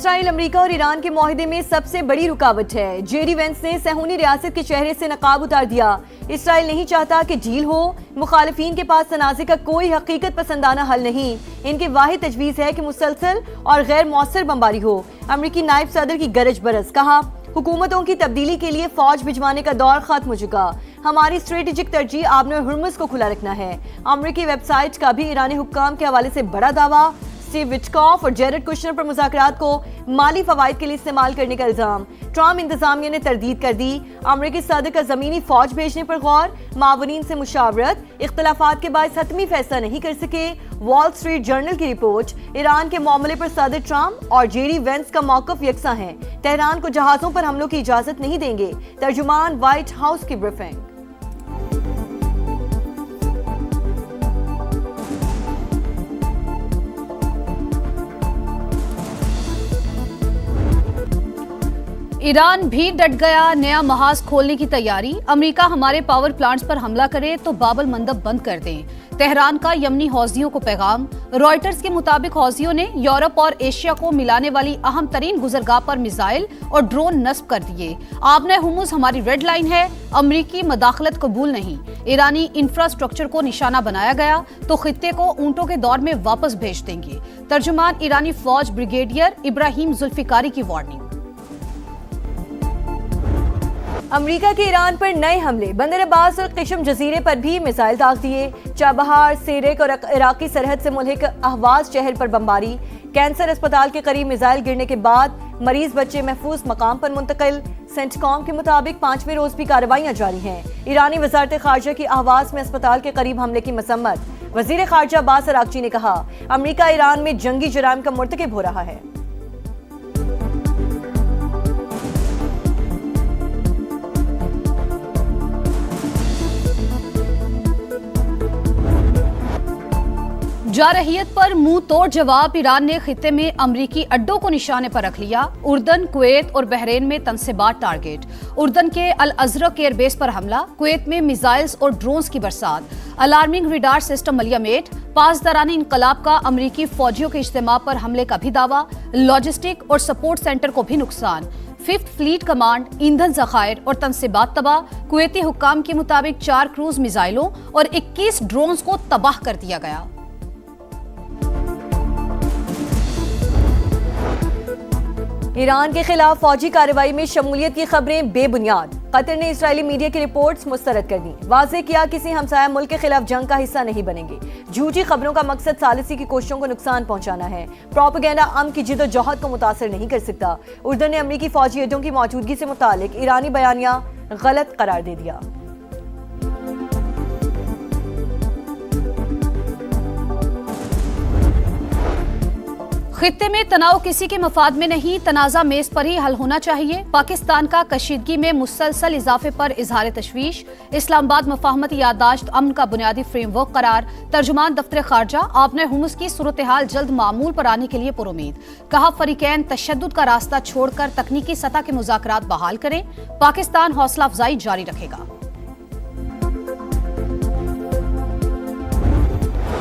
Israel America और Iran के मुआहदे में सबसे बड़ी रुकावट है। जेडी वेंस ने सहूनी रियासत के चेहरे से नकाब उतार दिया। इसराइल नहीं चाहता कि डील हो। मुखालिफिन के पास तनाज़े का कोई हकीकत पसंदाना हल नहीं। इनकी वाहिद तजवीज़ है कि मुसलसल और गैर मौसर बमबारी हो। अमरीकी नायब सदर की गरज बरस, कहा हुकूमतों की तब्दीली के लिए फौज भिजवाने का दौर खत्म हो चुका। हमारी स्ट्रेटेजिक तरजीह आबनूर हुर्मुज़ को खुला रखना है। अमरीकी वेबसाइट का भी ईरानी हुक्काम के हवाले से बड़ा दावा। स्टीव विटकॉफ और जेरेड कुशनर पर मुज़ाकरात को माली फवाइद के लिए इस्तेमाल करने का इल्जाम। ट्रम्प इंतजामिया ने तरदीद कर दी। अमरीकी सदर का जमीनी फौज भेजने पर गौर। मावनीन से मुशावरत, इख्तलाफात के बाद हतमी फैसला नहीं कर सके। वॉल स्ट्रीट जर्नल की रिपोर्ट। ईरान के मामले पर सदर ट्रम्प और जेडी वेंस का मौक़िफ़ यकसा है। तेहरान को जहाजों पर हमलों की इजाजत नहीं देंगे। तर्जुमान व्हाइट हाउस की ब्रीफिंग। ईरान भी डट गया, नया महाज खोलने की तैयारी। अमेरिका हमारे पावर प्लांट्स पर हमला करे तो बाबल मंदब बंद कर दें। तेहरान का यमनी हौजियों को पैगाम। रॉयटर्स के मुताबिक हौजियों ने यूरोप और एशिया को मिलाने वाली अहम तरीन गुजरगाह पर मिसाइल और ड्रोन नस्ब कर दिए। आबने हुर्मुज़ हमारी रेड लाइन है, अमरीकी मदाखलत कबूल नहीं। ईरानी इंफ्रास्ट्रक्चर को निशाना बनाया गया तो खित्ते को ऊंटों के दौर में वापस भेज देंगे। तर्जुमान ईरानी फौज ब्रिगेडियर इब्राहिम जुल्फिकारी की वार्निंग। अमेरिका के ईरान पर नए हमले। बंदर अब्बास और किशम जजीरे पर भी मिसाइल दाग दिए। चाबहार, सेरेक और इराकी सरहद से मुल्हिक अहवाज शहर पर बमबारी। कैंसर अस्पताल के करीब मिसाइल गिरने के बाद मरीज बच्चे महफूज मकाम पर मुंतकिल। सेंटकॉम के मुताबिक 5वें रोज भी कार्रवाइयां जारी हैं। ईरानी वजारत खारजा की आवाज में अस्पताल के करीब हमले की मसम्मत। वजीर खारजा अब्बास अरागची ने कहा अमेरिका ईरान में जंगी जुराइम का मुर्तकिब हो रहा है। जारहियत पर मुंह तोड़ जवाब। ईरान ने खित्ते में अमरीकी अड्डों को निशाने पर रख लिया। उर्दन, कुवैत और बहरीन में तनसीबात टारगेट। उर्दन के अल अजरक एयरबेस पर हमला। कुवैत में मिसाइल्स और ड्रोन्स की बरसात। अलार्मिंग रिडार सिस्टम मलियामेट। पासदारानी इनकलाब का अमरीकी फौजियों के इज्तिमा पर हमले का भी दावा। लॉजिस्टिक और सपोर्ट सेंटर को भी नुकसान। 5th फ्लीट कमांड, ईंधन जखायर और तनसीबात तबाह। कुवैती हुक्काम के मुताबिक 4 क्रूज मिसाइलों और 21 ड्रोन्स को तबाह कर दिया गया। ईरान के खिलाफ फौजी कार्रवाई में शमूलियत की खबरें बेबुनियाद। कतर ने इस्राएली मीडिया की रिपोर्ट्स मुस्तरद कर दी। वाज़ेह किया किसी हमसाया मुल्क के खिलाफ जंग का हिस्सा नहीं बनेंगे। झूठी खबरों का मकसद सालिसी की कोशिशों को नुकसान पहुंचाना है। प्रोपेगेंडा अमन की जिद्दोजहद को मुतासर नहीं कर सकता। उर्दन ने अमरीकी फौजी अड्डों की मौजूदगी से मुतालिक ईरानी बयानिया गलत करार दे दिया। खित्ते में तनाव किसी के मफाद में नहीं, तनाज़ा मेज पर ही हल होना चाहिए। पाकिस्तान का कशीदगी में मुसलसल इजाफे पर इजहार तशवीश। इस्लामाबाद मफाहमती याददाश्त अमन का बुनियादी फ्रेमवर्क करार। तर्जुमान दफ्तर खारजा आपने हुर्मुज़ की सूरत हाल जल्द मामूल पर आने के लिए पुरुमीद। कहा फरीकैन तशद्दुद का रास्ता छोड़कर तकनीकी सतह के मुज़ाकरात बहाल करें। पाकिस्तान हौसला अफजाई जारी रखेगा।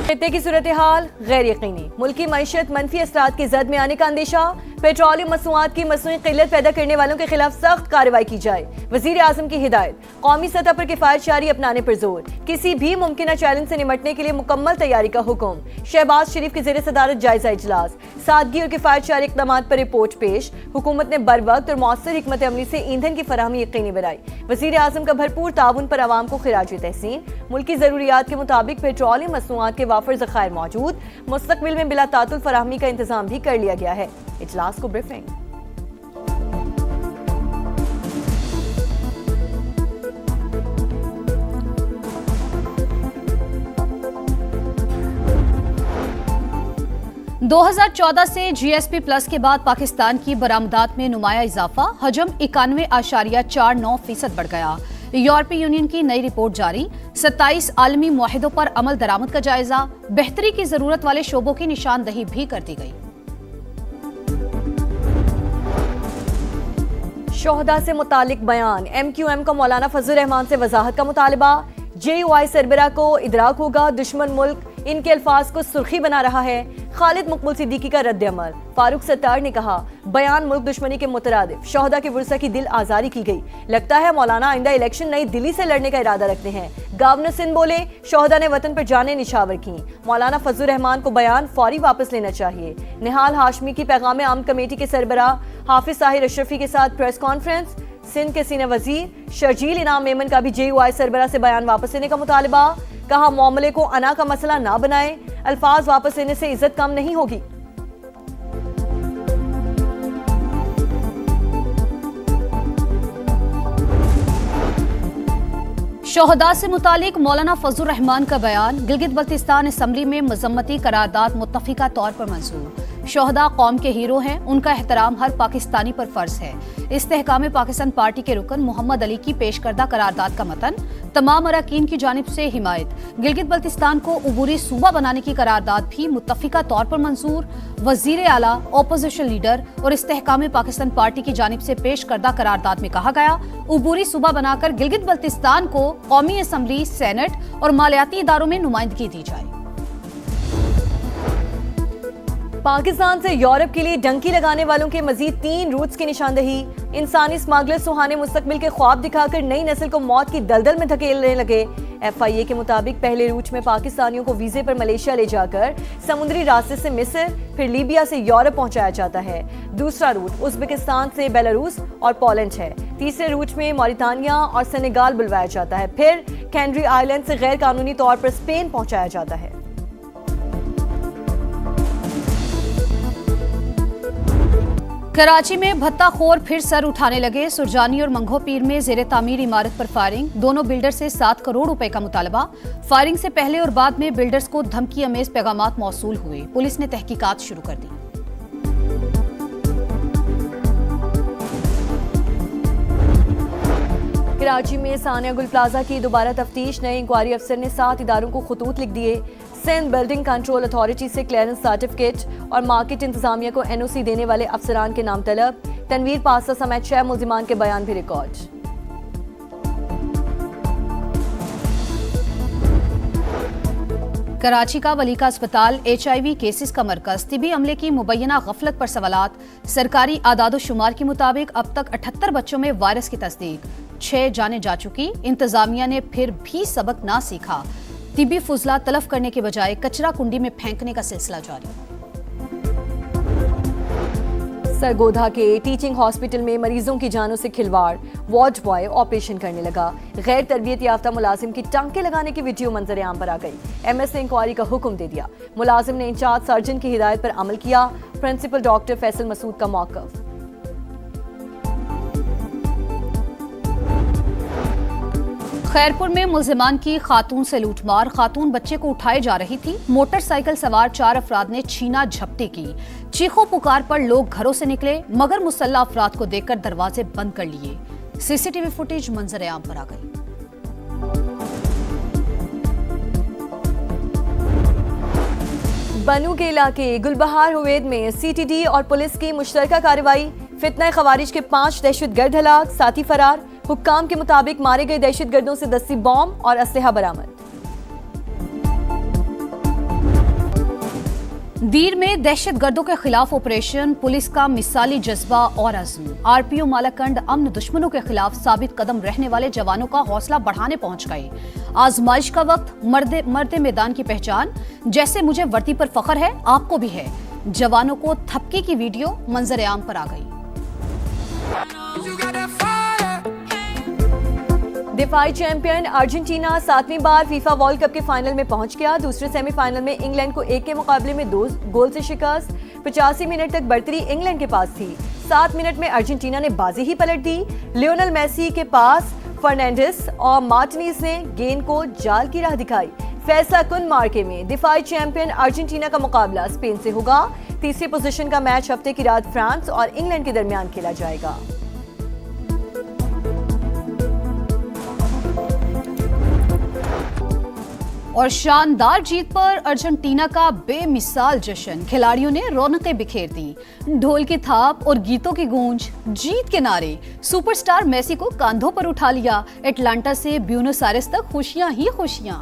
खित्ते की सूरत हाल गैर यकीनी। मुल्की मईशत मंफी असरात की जद में आने का अंदेशा। पेट्रोलियम मसनूआत की मसनूई किल्लत पैदा करने वालों के खिलाफ सख्त कार्रवाई की जाए। वजीर आजम की हिदायत। कौमी सतह पर किफायतशारी अपनाने पर जोर। किसी भी मुमकिन चैलेंज से निमटने के लिए मुकम्मल तैयारी का हुक्म। शहबाज शरीफ की ज़ेर सदारत जायजा इजलास। सादगी और किफायतशारी इक़दामात पर रिपोर्ट पेश। हुकूमत ने बर वक्त और मौसर हिकमत अमली से ईंधन की फराहमी यकीनी बनाई। वजीर आजम का भरपूर ताउन पर आवाम को खिराज तहसीन। मुल्की ज़रूरियात के मुताबिक पेट्रोलियम मसनूआत के वाफर ज़खायर मौजूद। मुस्तकबिल में बिला तातुल फराहमी का इंतजाम भी कर लिया गया है। इजलास को ब्रीफिंग। दो 2014 से GSP प्लस के बाद पाकिस्तान की बरामदात में नुमाया इजाफा। हजम 91.49% बढ़ गया। यूरोपीय यूनियन की नई रिपोर्ट जारी। 27 आलमी मुआहिदों पर अमल दरामद का जायजा। बेहतरी की जरूरत वाले शोबों की निशानदही भी कर दी गई। शोहदा से मुतालिक बयान। MQM का मौलाना फजल रहमान से वजाहत का मुतालबा। JUI सरबरा को इदराक होगा दुश्मन मुल्क इनके अल्फाज को सुर्खी बना रहा है। खालिद मकबूल सिद्दीकी का रद्द अमल। फारूक सत्तार ने कहा, बयान मुल्क दुश्मनी के मुतरादिफ, शोहदा के वुरसा की दिल आजारी की गई। लगता है मौलाना आइंदा इलेक्शन नई दिल्ली से लड़ने का इरादा रखते हैं। गवर्नर सिंध बोले, शोहदा ने वतन पर जाने निछावर की। मौलाना फजलुर रहमान को बयान फौरी वापस लेना चाहिए। निहाल हाशमी की पैगाम आम कमेटी के सरबराह हाफिज ताहिर अशरफी के साथ प्रेस कॉन्फ्रेंस। सिंध के सीनियर वजीर शर्जील इनाम मेमन का भी JUI सरबराह से बयान वापस लेने का मुतालबा। कहा, मामले को अना का मसला ना बनाए, अल्फाज वापस लेने से इज्जत कम नहीं होगी। शोहदा से मुतालिक मौलाना फजलुर रहमान का बयान। गिलगित बल्तिस्तान असम्बली में मजम्मती करारदाद मुत्तफिका तौर पर मंजूर। शोहदा कौम के हीरो हैं, उनका एहतराम हर पाकिस्तानी पर फर्ज है। इस्तेहकाम पाकिस्तान पार्टी के रुकन मोहम्मद अली की पेश करदा करारदाद का मतन। तमाम अरकान की जानिब से हिमायत। गिलगित बल्तिस्तान को उबूरी सूबा बनाने की करारदाद भी मुत्तफिका तौर पर मंजूर। वजीर आला, अपोजिशन लीडर और इस्तेहकाम पाकिस्तान पार्टी की जानिब से पेश करदा करारदाद में कहा गया, उबूरी सूबा बनाकर गिलगित बल्तिस्तान को कौमी असम्बली, सेनेट और मालियाती इदारों में नुमाइंदगी दी जाए। पाकिस्तान से यूरोप के लिए डंकी लगाने वालों के मजीद 3 रूट्स की निशानदही। इंसानी स्मगलर सुहाने मुस्तकबिल के ख्वाब दिखाकर नई नस्ल को मौत की दलदल में धकेलने लगे। FIA के मुताबिक पहले रूट में पाकिस्तानियों को वीजे पर मलेशिया ले जाकर समुद्री रास्ते से मिस्र, फिर लीबिया से यूरोप पहुंचाया जाता है। दूसरा रूट उज्बेकिस्तान से बेलारूस और पोलैंड है। तीसरे रूट में मॉरिटानिया और सेनेगाल बुलवाया जाता है। फिर कैनरी आइलैंड से गैर कानूनी तौर पर स्पेन पहुंचाया जाता है। कराची में भत्ताखोर फिर सर उठाने लगे। सुरजानी और मंगो पीर में जेरे तामीर इमारत पर फायरिंग। दोनों बिल्डर से 7 करोड़ रुपए का मुतालबा। फायरिंग से पहले और बाद में बिल्डर्स को धमकी अमेज पैगामात मौसूल हुए। पुलिस ने तहकीकात शुरू कर दी। कराची में सानिया गुल प्लाजा की दोबारा तफ्तीश। नए इंक्वायरी अफसर ने 7 इदारों को खतूत लिख दिए। सिंध बिल्डिंग कंट्रोल अथॉरिटी से क्लियरेंस सर्टिफिकेट और मार्केट इंतजामिया को NOC देने वाले अफसरान के नाम तलब। तनवीर पासा समेत 6 मुल्जिमान के बयान भी रिकॉर्ड। कराची का वलीका अस्पताल HIV केसेस का मरकज। तिबी अमले की मुबैना गफलत पर सवालात। सरकारी आदादोशुमार के मुताबिक अब तक 78 बच्चों में वायरस की तस्दीक। 6 जाने जा चुकी। इंतजामिया ने फिर भी सबक ना सीखा। तिबी फुजला तलफ करने के बजाय कचरा कुंडी में फेंकने का सिलसिला जारी। सरगोधा के टीचिंग हॉस्पिटल में मरीजों की जानों से खिलवाड़। वार्ड बॉय ऑपरेशन करने लगा। गैर तरबियत याफ्ता मुलाजिम की टांके लगाने की वीडियो मंजर आम पर आ गई। MS ने इंक्वायरी का हुक्म दे दिया। मुलाजिम ने इंचार्ज सर्जन की हिदायत पर अमल किया। प्रिंसिपल डॉक्टर फैसल मसूद का मौक़िफ़। खैरपुर में मुल्जिमान की खातून से लूटमार। खातून बच्चे को उठाए जा रही थी। मोटरसाइकिल सवार 4 अफराद ने छीना झपटी की। चीखों पुकार पर लोग घरों से निकले, मगर मुसल्ला अफराद को देखकर दरवाजे बंद कर लिए। CCTV फुटेज मंजर आम पर आ गई। बनू के इलाके गुलबहार हुवैद में CTD और पुलिस की मुश्तरका कार्रवाई। फितना खवारिज के 5 दहशतगर्द हलाक, साथी फरार। हुक्काम के मुताबिक मारे गए दहशतगर्दों से 10 बॉम्ब और असलहा बरामद। दीर में दहशतगर्दों के खिलाफ ऑपरेशन। पुलिस का मिसाली जज्बा और अज़्म। RPO मालाकंड अमन दुश्मनों के खिलाफ साबित कदम रहने वाले जवानों का हौसला बढ़ाने पहुंच गए। आजमाइश का वक्त। मर्दे मैदान की पहचान। जैसे मुझे वर्दी पर फख्र है, आपको भी है। जवानों को थपकी की वीडियो मंजर आम पर आ गई। दिफाई चैंपियन अर्जेंटीना 7वीं बार फीफा वर्ल्ड कप के फाइनल में पहुंच गया। दूसरे सेमीफाइनल में इंग्लैंड को 1 के मुकाबले में 2 गोल से शिकस्त। 85 मिनट तक बढ़तरी इंग्लैंड के पास थी। 7 मिनट में अर्जेंटीना ने बाजी ही पलट दी। लियोनेल मेसी के पास फर्नांडिस और मार्टिनेज ने गेंद को जाल की राह दिखाई। फैसला कुन मार्के में दिफाई चैंपियन अर्जेंटीना का मुकाबला स्पेन से होगा। तीसरी पोजीशन का मैच हफ्ते की रात फ्रांस और इंग्लैंड के दरमियान खेला जाएगा। और शानदार जीत पर अर्जेंटीना का बेमिसाल जश्न। खिलाड़ियों ने रौनकें बिखेर दी। ढोल की थाप और गीतों की गूंज, जीत के नारे। सुपरस्टार मेसी को कांधों पर उठा लिया। एटलांटा से ब्यूनस आयर्स तक खुशियां ही खुशियां।